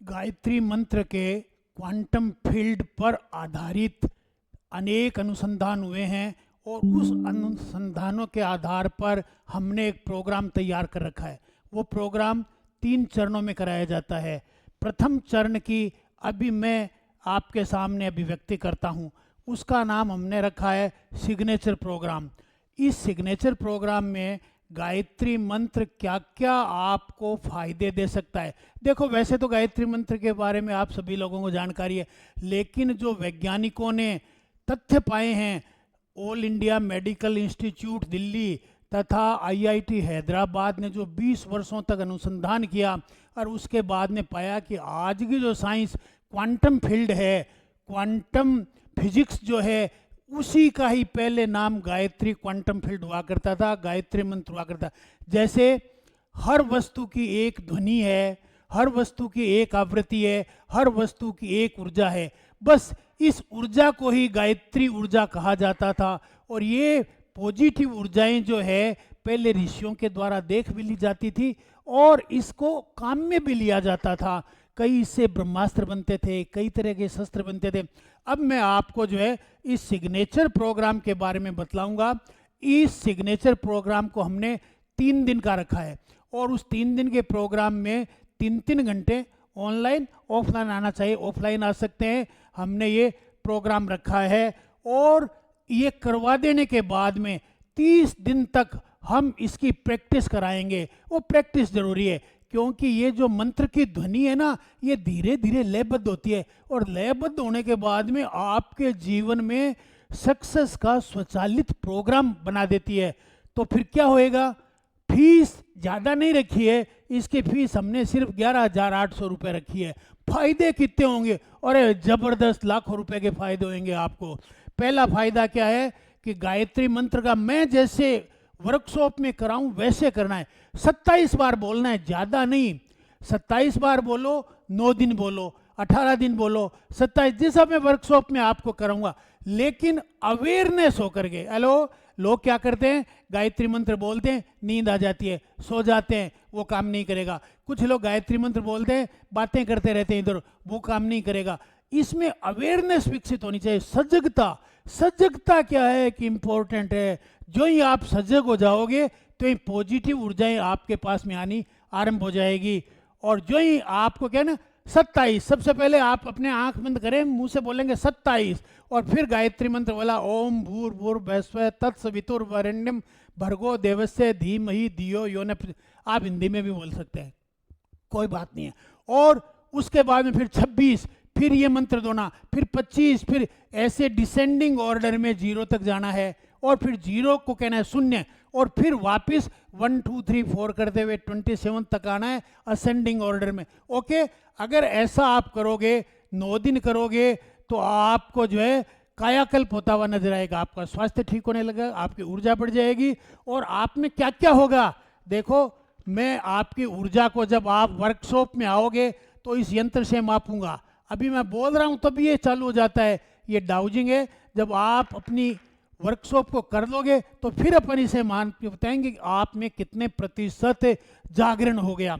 गायत्री मंत्र के quantum field पर आधारित अनेक अनुसंधान हुए हैं और उस अनुसंधानों के आधार पर हमने एक प्रोग्राम तैयार कर रखा है। वो प्रोग्राम 3 चरणों में कराया जाता है। प्रथम चरण की अभी मैं आपके सामने अभिव्यक्ति करता हूँ। उसका नाम हमने रखा है सिग्नेचर प्रोग्राम। इस सिग्नेचर प्रोग्राम में गायत्री मंत्र क्या क्या आपको फायदे दे सकता है। देखो, वैसे तो गायत्री मंत्र के बारे में आप सभी लोगों को जानकारी है, लेकिन जो वैज्ञानिकों ने तथ्य पाए हैं, all India medical institute Delhi तथा आईआईटी हैदराबाद ने जो 20 वर्षों तक अनुसंधान किया और उसके बाद में पाया कि आज की जो साइंस क्वांटम फील्ड है, क्वांटम फिजिक्स जो है, उसी का ही पहले नाम गायत्री क्वांटम फील्ड हुआ करता था, गायत्री मंत्र हुआ करता। जैसे हर वस्तु की एक ध्वनि है, हर वस्तु की एक आवृत्ति है, हर वस्तु की एक ऊर्जा है, बस इस ऊर्जा को ही गायत्री ऊर्जा कहा जाता था। और ये पॉजिटिव ऊर्जाएं जो है पहले ऋषियों के द्वारा देख भी ली जाती थी और इसको काम में भी लिया जाता था। कई इससे ब्रह्मास्त्र बनते थे, कई तरह के शस्त्र बनते थे। अब मैं आपको जो है इस सिग्नेचर प्रोग्राम के बारे में बतलाऊंगा। इस सिग्नेचर प्रोग्राम को हमने 3 दिन का रखा है और उस 3 दिन के प्रोग्राम में 3-3 घंटे ऑनलाइन ऑफलाइन आना चाहिए, ऑफलाइन आ सकते हैं। हमने ये प्रोग्राम रखा है और ये करवा देने के बाद में 30 दिन तक हम इसकी प्रैक्टिस कराएंगे। वो प्रैक्टिस जरूरी है क्योंकि ये जो मंत्र की ध्वनि है ना, ये धीरे धीरे लयबद्ध होती है और लयबद्ध होने के बाद में आपके जीवन में सक्सेस का स्वचालित प्रोग्राम बना देती है। तो फिर क्या होएगा? फीस ज़्यादा नहीं रखी है, इसकी फीस हमने सिर्फ 11,800 रुपये रखी है। फायदे कितने होंगे? अरे ज़बरदस्त, लाखों रुपए के फायदे होंगे आपको। पहला फायदा क्या है कि गायत्री मंत्र का मैं जैसे वर्कशॉप में कराऊं वैसे करना है। 27 बार बोलना है, ज़्यादा नहीं। 27 बार बोलो, 9 दिन बोलो, 18 दिन बोलो, 27, जैसा मैं वर्कशॉप में आपको कराऊंगा, लेकिन अवेयरनेस होकर के। हेलो, लोग क्या करते हैं? गायत्री मंत्र बोलते हैं, नींद आ जाती है, सो जाते हैं, वो काम नहीं करेगा। कुछ लोग गायत्री मंत्र बोलते हैं, बातें करते रहते हैं इधर, वो काम नहीं करेगा। इसमें अवेयरनेस विकसित होनी चाहिए, सजगता। सजगता क्या है कि इंपॉर्टेंट है। जो ही आप सजग हो जाओगे तो ये पॉजिटिव ऊर्जाएं आपके पास में आनी आरंभ हो जाएगी। और जो ही आपको क्या ना, 27, सबसे पहले आप अपने आंख बंद करें, मुंह से बोलेंगे 27 और फिर गायत्री मंत्र बोला, ओम भूर्भुवस्सुः तत्सवितुर्वरेण्यं भर्गो देवस्य धीमहि धियो यो न। आप हिंदी में भी बोल सकते हैं, कोई बात नहीं है। और उसके बाद में फिर 26, फिर ये मंत्र दोना, फिर 25, फिर ऐसे डिसेंडिंग ऑर्डर में 0 तक जाना है और फिर 0 को कहना है शून्य और फिर वापस 1 2 3 4 करते हुए 27 तक आना है असेंडिंग ऑर्डर में। ओके, अगर ऐसा आप करोगे, 9 दिन करोगे, तो आपको जो है कायाकल्प होता हुआ नजर आएगा। आपका स्वास्थ्य ठीक होने लगेगा, आपकी ऊर्जा बढ़ जाएगी। और आप में क्या क्या होगा, देखो, मैं आपकी ऊर्जा को जब आप वर्कशॉप में आओगे तो इस यंत्र से मापूंगा। अभी मैं बोल रहा हूं तभी ये चालू हो जाता है, ये डाउजिंग है। जब आप अपनी वर्कशॉप को कर लोगे तो फिर अपन इसे मान बताएंगे कि आप में कितने प्रतिशत जागरण हो गया।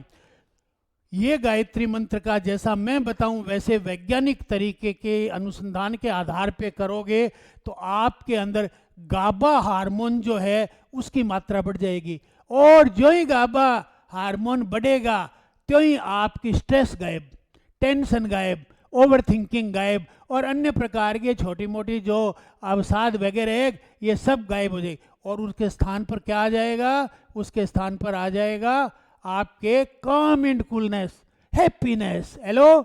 ये गायत्री मंत्र का जैसा मैं बताऊं वैसे वैज्ञानिक तरीके के अनुसंधान के आधार पे करोगे तो आपके अंदर गाबा हार्मोन जो है उसकी मात्रा बढ़ जाएगी। और जो ही गाबा हार्मोन बढ़ेगा त्यों ही आपकी स्ट्रेस गायब, टेंशन गायब, ओवर थिंकिंग गायब और अन्य प्रकार के छोटी मोटी जो अवसाद वगैरह है, ये सब गायब हो जाएगी। और उसके स्थान पर क्या आ जाएगा? उसके स्थान पर आ जाएगा आपके काम एंड कूलनेस, हैप्पीनेस। हेलो,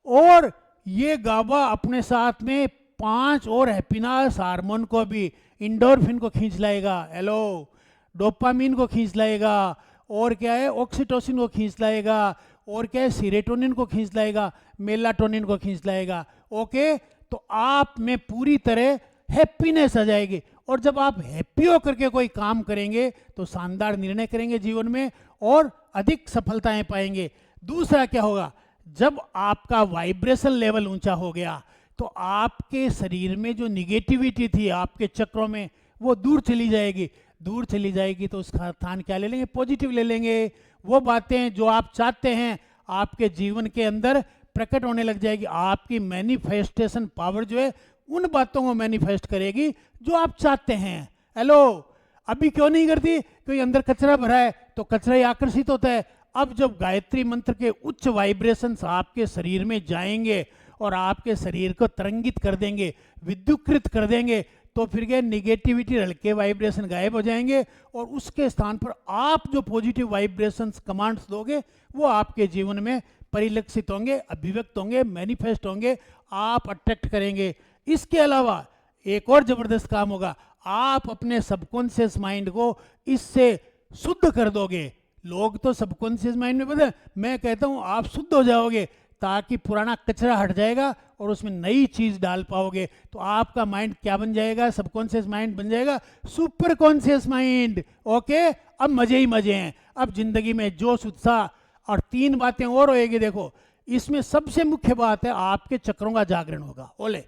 और ये गाबा अपने साथ में 5 और हैप्पीनेस हार्मोन को भी, इंडोर्फिन को खींच लाएगा। हेलो, डोपामीन को खींच लाएगा, और क्या है, ऑक्सीटोसिन को खींच लाएगा, और क्या है, सीरोटोनिन को खींच लाएगा, मेलाटोनिन को खींच लाएगा। ओके, तो आप में पूरी तरह हैप्पीनेस आ जाएगी। और जब आप हैप्पी होकर के कोई काम करेंगे तो शानदार निर्णय करेंगे जीवन में और अधिक सफलताएं पाएंगे। दूसरा क्या होगा, जब आपका वाइब्रेशन लेवल ऊंचा हो गया तो आपके शरीर में जो निगेटिविटी थी आपके चक्रों में, वो दूर चली जाएगी। दूर चली जाएगी तो उसका स्थान क्या ले लेंगे? पॉजिटिव ले लेंगे। वो बातें जो आप चाहते हैं आपके जीवन के अंदर प्रकट होने लग जाएगी। आपकी मैनिफेस्टेशन पावर जो है उन बातों को मैनिफेस्ट करेगी जो आप चाहते हैं। हेलो, अभी क्यों नहीं करती? क्योंकि अंदर कचरा भरा है, तो कचरा ही आकर्षित होता है। अब जब गायत्री मंत्र के उच्च वाइब्रेशंस आपके शरीर में जाएंगे और आपके शरीर को तरंगित कर देंगे, विद्युतकृत कर देंगे, तो फिर क्या, निगेटिविटी, हल्के वाइब्रेशन गायब हो जाएंगे और उसके स्थान पर आप जो पॉजिटिव वाइब्रेशंस कमांड्स दोगे वो आपके जीवन में परिलक्षित होंगे, अभिव्यक्त होंगे, मैनिफेस्ट होंगे, आप अट्रैक्ट करेंगे। इसके अलावा एक और जबरदस्त काम होगा, आप अपने सबकॉन्शियस माइंड को इससे शुद्ध कर दोगे। लोग तो सबकॉन्शियस माइंड में पता है, मैं कहता हूं आप शुद्ध हो जाओगे, ताकि पुराना कचरा हट जाएगा और उसमें नई चीज डाल पाओगे। तो आपका माइंड क्या बन जाएगा? सबकॉन्शियस माइंड बन जाएगा सुपर कॉन्शियस माइंड। ओके, अब मजे ही मजे हैं। अब जिंदगी में जोश, उत्साह, और 3 बातें और होएगी। देखो, इसमें सबसे मुख्य बात है आपके चक्रों का जागरण होगा। ओले,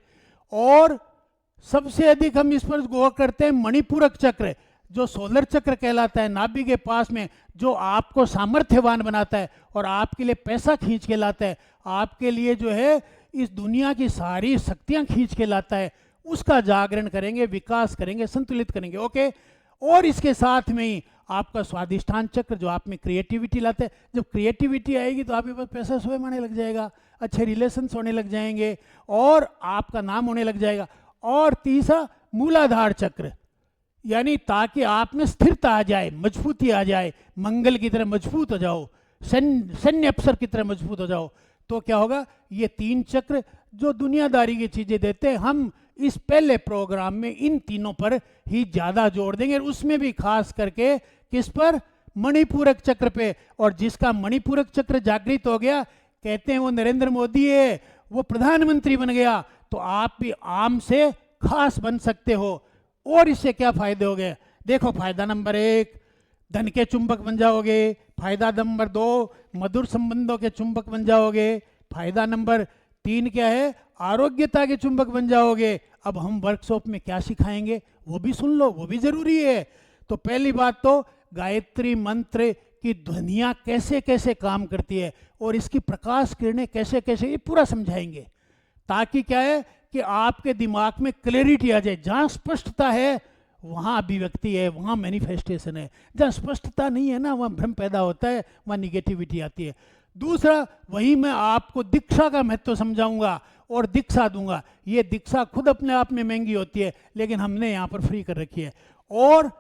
और सबसे अधिक हम इस पर गौर करते हैं मणिपूरक चक्र, जो सोलर चक्र कहलाता है, नाभि के पास में, जो आपको सामर्थ्यवान बनाता है और आपके लिए पैसा खींच के लाता है, आपके लिए जो है इस दुनिया की सारी शक्तियां खींच के लाता है। उसका जागरण करेंगे, विकास करेंगे, संतुलित करेंगे। ओके, और इसके साथ में ही आपका स्वादिष्ठान चक्र, जो आप में क्रिएटिविटी लाते हैं। जब क्रिएटिविटी आएगी तो आपके पास पैसा स्वयं आने लग जाएगा, अच्छे रिलेशंस होने लग जाएंगे और आपका नाम होने लग जाएगा। और तीसरा मूलाधार चक्र, यानी ताकि आप में स्थिरता आ जाए, मजबूती आ जाए, मंगल की तरह मजबूत हो जाओ, सैन्य अफसर की तरह मजबूत हो जाओ। तो क्या होगा? ये 3 चक्र जो दुनियादारी की चीजें देते हैं, हम इस पहले प्रोग्राम में इन तीनों पर ही ज्यादा जोड़ देंगे, उसमें भी खास करके किस पर? मणिपूरक चक्र पे। और जिसका मणिपूरक चक्र जागृत हो गया, कहते हैं वो नरेंद्र मोदी है, वो प्रधानमंत्री बन गया, तो आप भी आम से खास बन सकते हो। और इससे क्या फायदे हो गए? देखो, फायदा नंबर 1, धन के चुंबक बन जाओगे। फायदा नंबर 2, मधुर संबंधों के चुंबक बन जाओगे। फायदा नंबर 3 क्या है? आरोग्यता के चुंबक बन जाओगे। अब हम वर्कशॉप में क्या सिखाएंगे वो भी सुन लो, वो भी जरूरी है। तो पहली बात तो गायत्री मंत्र की ध्वनियां कैसे कैसे काम करती है और इसकी प्रकाश किरणें कैसे कैसे, ये पूरा समझाएंगे, ताकि क्या है कि आपके दिमाग में क्लैरिटी आ जाए। जहां स्पष्टता है वहां अभिव्यक्ति है, वहां मैनिफेस्टेशन है। जहां स्पष्टता नहीं है ना, वहां भ्रम पैदा होता है, वहां निगेटिविटी आती है। दूसरा, वही मैं आपको दीक्षा का महत्व समझाऊंगा और दीक्षा दूंगा। ये दीक्षा खुद अपने आप में महंगी होती है, लेकिन हमने यहाँ पर फ्री कर रखी है। और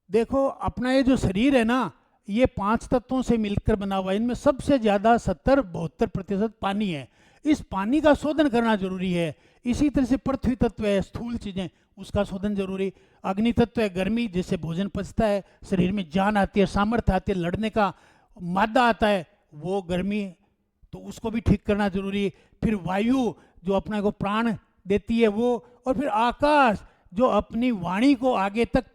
देखो, अपना ये जो शरीर है ना, ये 5 तत्वों से मिलकर बना हुआ है। इनमें सबसे ज्यादा 70-72% पानी है। इस पानी का शोधन करना जरूरी है। इसी तरह से पृथ्वी तत्व है, स्थूल चीजें, उसका शोधन जरूरी। अग्नि तत्व है, गर्मी, जिससे भोजन पचता है, शरीर में जान आती है, सामर्थ्य आती है, लड़ने का मादा आता है, वो गर्मी, तो उसको भी ठीक करना जरूरी। फिर वायु, जो अपने को प्राण देती है, वो। और फिर आकाश, जो अपनी वाणी को आगे तक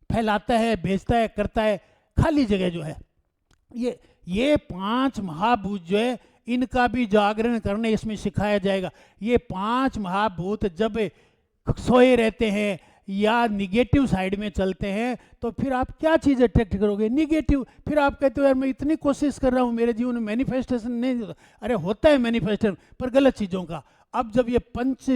फैलाता है, भेजता है, करता है। खाली जगह जो है, ये 5 महाभूत जो है, इनका भी जागरण करने इसमें सिखाया जाएगा। ये 5 महाभूत जब सोए रहते हैं या निगेटिव साइड में चलते हैं, तो फिर आप क्या चीज़ अट्रैक्ट करोगे? निगेटिव। फिर आप कहते हो यार मैं इतनी कोशिश कर रहा हूँ, मेरे जीवन में मैनिफेस्टेशन नहीं होता। अरे होता है मैनिफेस्टेशन, पर गलत चीज़ों का। अब जब ये पंच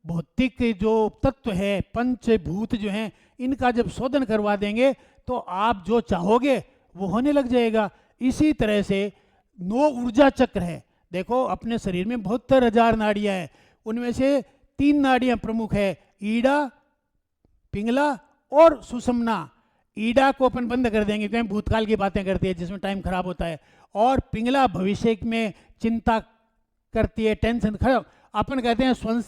भौतिक जो तत्व है, पंचभूत जो हैं, इनका जब शोधन करवा देंगे तो आप जो चाहोगे वो होने लग जाएगा। इसी तरह से 9 ऊर्जा चक्र है। देखो, अपने शरीर में 72,000 नाड़ियां हैं, उनमें से 3 नाड़ियां प्रमुख है, ईड़ा, पिंगला और सुषुम्ना। ईड़ा को अपन बंद कर देंगे क्योंकि भूतकाल की बातें करती है, जिसमें टाइम खराब होता है। और पिंगला भविष्य में चिंता करती है, टेंशन खराब। अपन कहते हैं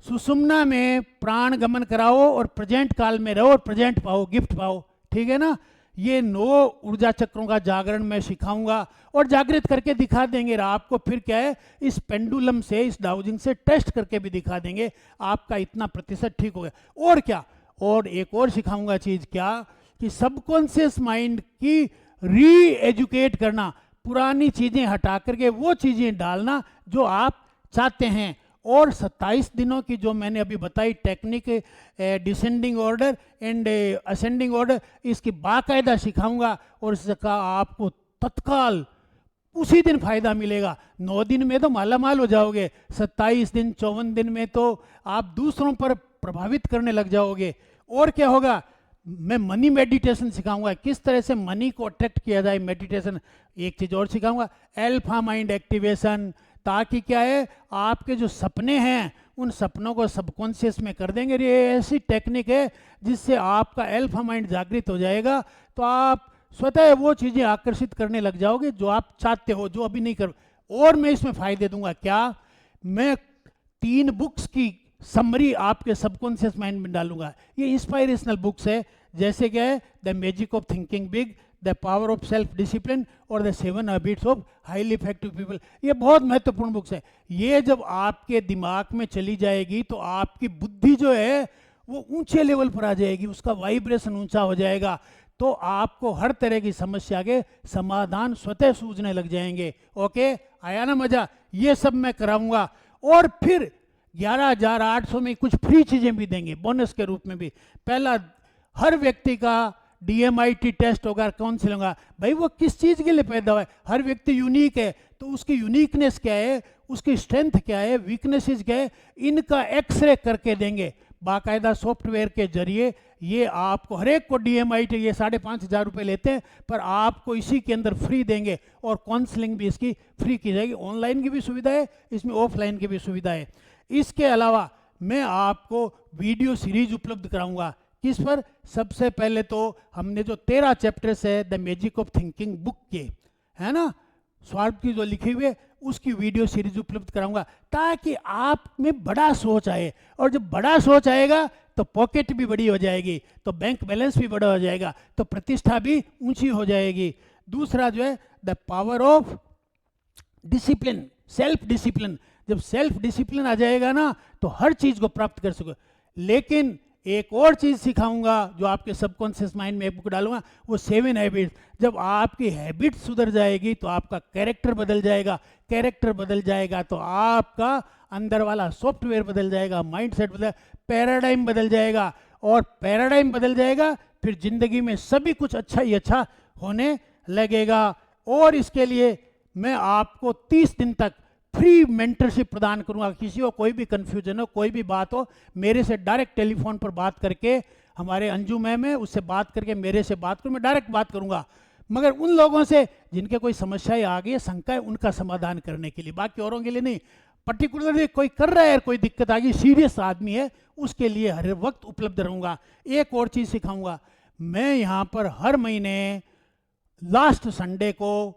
सुषुम्ना में प्राण गमन कराओ और प्रेजेंट काल में रहो और प्रेजेंट पाओ, गिफ्ट पाओ। ठीक है ना? ये 9 ऊर्जा चक्रों का जागरण मैं सिखाऊंगा और जागृत करके दिखा देंगे। आपको फिर क्या है, इस पेंडुलम से, इस डाउजिंग से टेस्ट करके भी दिखा देंगे आपका इतना प्रतिशत ठीक हो गया। और क्या, और एक और सिखाऊंगा चीज, क्या कि सबकॉन्शियस माइंड की री एजुकेट करना, पुरानी चीजें हटा करके वो चीजें डालना जो आप चाहते हैं। और 27 दिनों की जो मैंने अभी बताई technique, descending order and ascending order, इसकी बाकायदा सिखाऊंगा और इसका आपको तत्काल उसी दिन फायदा मिलेगा। 9 दिन में तो मालामाल हो जाओगे, 27 दिन 54 दिन में तो आप दूसरों पर प्रभावित करने लग जाओगे। और क्या होगा, मैं मनी मेडिटेशन सिखाऊंगा, किस तरह से मनी को अट्रैक्ट किया जाए मेडिटेशन। एक चीज़ और सिखाऊंगा, अल्फा माइंड एक्टिवेशन, ताकि क्या है आपके जो सपने हैं उन सपनों को सबकॉन्शियस में कर देंगे। ये ऐसी टेक्निक है जिससे आपका अल्फा माइंड जागृत हो जाएगा, तो आप स्वतः वो चीज़ें आकर्षित करने लग जाओगे जो आप चाहते हो, जो अभी नहीं कर। और मैं इसमें फ़ायदे दूंगा, क्या मैं 3 बुक्स की समरी आपके सबकॉन्शियस माइंड में डालूंगा। ये इंस्पायरेशनल बुक्स है, जैसे क्या है the magic of thinking big, the power of self discipline और the 7 habits of highly effective people. ये बहुत महत्वपूर्ण बुक्स है। ये जब आपके दिमाग में चली जाएगी तो आपकी बुद्धि जो है वो ऊंचे लेवल पर आ जाएगी, उसका वाइब्रेशन ऊंचा हो जाएगा, तो आपको हर तरह की समस्या के समाधान स्वतः सूझने लग जाएंगे। ओके, आया ना मजा? ये सब मैं कराऊंगा। और फिर 11,800 में कुछ फ्री चीज़ें भी देंगे बोनस के रूप में भी। पहला, हर व्यक्ति का DMIT टेस्ट होगा, काउंसिल होगा। भाई वो किस चीज़ के लिए पैदा हुआ है? हर व्यक्ति यूनिक है, तो उसकी यूनिकनेस क्या है, उसकी स्ट्रेंथ क्या है, वीकनेसेस क्या है, इनका एक्सरे करके देंगे बाकायदा सॉफ्टवेयर के जरिए। ये आपको हर एक को DMIT ये 5,500 रुपये लेते हैं, पर आपको इसी के अंदर फ्री देंगे। और काउंसलिंग भी इसकी फ्री की जाएगी। ऑनलाइन की भी सुविधा है इसमें, ऑफलाइन की भी सुविधा है। इसके अलावा मैं आपको वीडियो सीरीज उपलब्ध कराऊंगा। किस पर? सबसे पहले तो हमने जो 13 चैप्टर्स है the magic of thinking book के, है ना, स्वार्थ की जो लिखी हुई है, उसकी वीडियो सीरीज उपलब्ध कराऊंगा, ताकि आप में बड़ा सोच आए। और जब बड़ा सोच आएगा तो पॉकेट भी बड़ी हो जाएगी, तो बैंक बैलेंस भी बड़ा हो जाएगा, तो प्रतिष्ठा भी ऊंची हो जाएगी। दूसरा जो है the power of discipline, self discipline. जब सेल्फ डिसिप्लिन आ जाएगा ना तो हर चीज़ को प्राप्त कर सकोगे। लेकिन एक और चीज़ सिखाऊंगा जो आपके सबकॉन्शियस माइंड में एक बुक डालूंगा, वो 7 हैबिट्स। जब आपकी हैबिट सुधर जाएगी तो आपका कैरेक्टर बदल जाएगा, कैरेक्टर बदल जाएगा तो आपका अंदर वाला सॉफ्टवेयर बदल जाएगा, माइंडसेट बदल, पैराडाइम बदल जाएगा। और पैराडाइम बदल जाएगा फिर जिंदगी में सभी कुछ अच्छा ही अच्छा होने लगेगा। और इसके लिए मैं आपको 30 दिन तक फ्री मेंटरशिप प्रदान करूंगा। किसी को कोई भी कंफ्यूजन हो, कोई भी बात हो, मेरे से डायरेक्ट टेलीफोन पर बात करके, हमारे अंजू मैम है उससे बात करके मेरे से बात करूँ, मैं डायरेक्ट बात करूंगा। मगर उन लोगों से जिनके कोई समस्याएं आ गई है, शंका है, उनका समाधान करने के लिए, बाकी औरों के लिए नहीं। पर्टिकुलरली कोई कर रहा है, कोई दिक्कत आ गई, सीरियस आदमी है, उसके लिए हर वक्त उपलब्ध रहूंगा। एक और चीज़ सिखाऊंगा, मैं यहाँ पर हर महीने लास्ट संडे को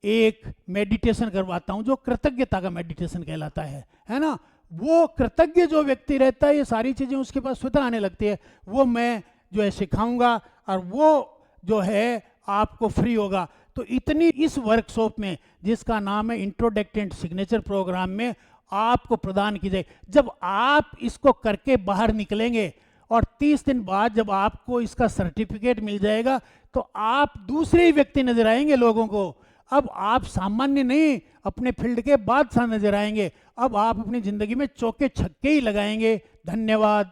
एक मेडिटेशन करवाता हूं जो कृतज्ञता का मेडिटेशन कहलाता है ना। वो कृतज्ञ जो व्यक्ति रहता है, ये सारी चीज़ें उसके पास स्वतः आने लगती है। वो मैं जो है सिखाऊंगा, और वो जो है आपको फ्री होगा। तो इतनी इस वर्कशॉप में, जिसका नाम है इंट्रोडक्टेड सिग्नेचर प्रोग्राम में, आपको प्रदान की जाए। जब आप इसको करके बाहर निकलेंगे और 30 दिन बाद जब आपको इसका सर्टिफिकेट मिल जाएगा, तो आप दूसरे ही व्यक्ति नजर आएंगे लोगों को। अब आप सामान्य नहीं, अपने फील्ड के बादशाह नजर आएंगे। अब आप अपनी जिंदगी में चौके छक्के ही लगाएंगे। धन्यवाद।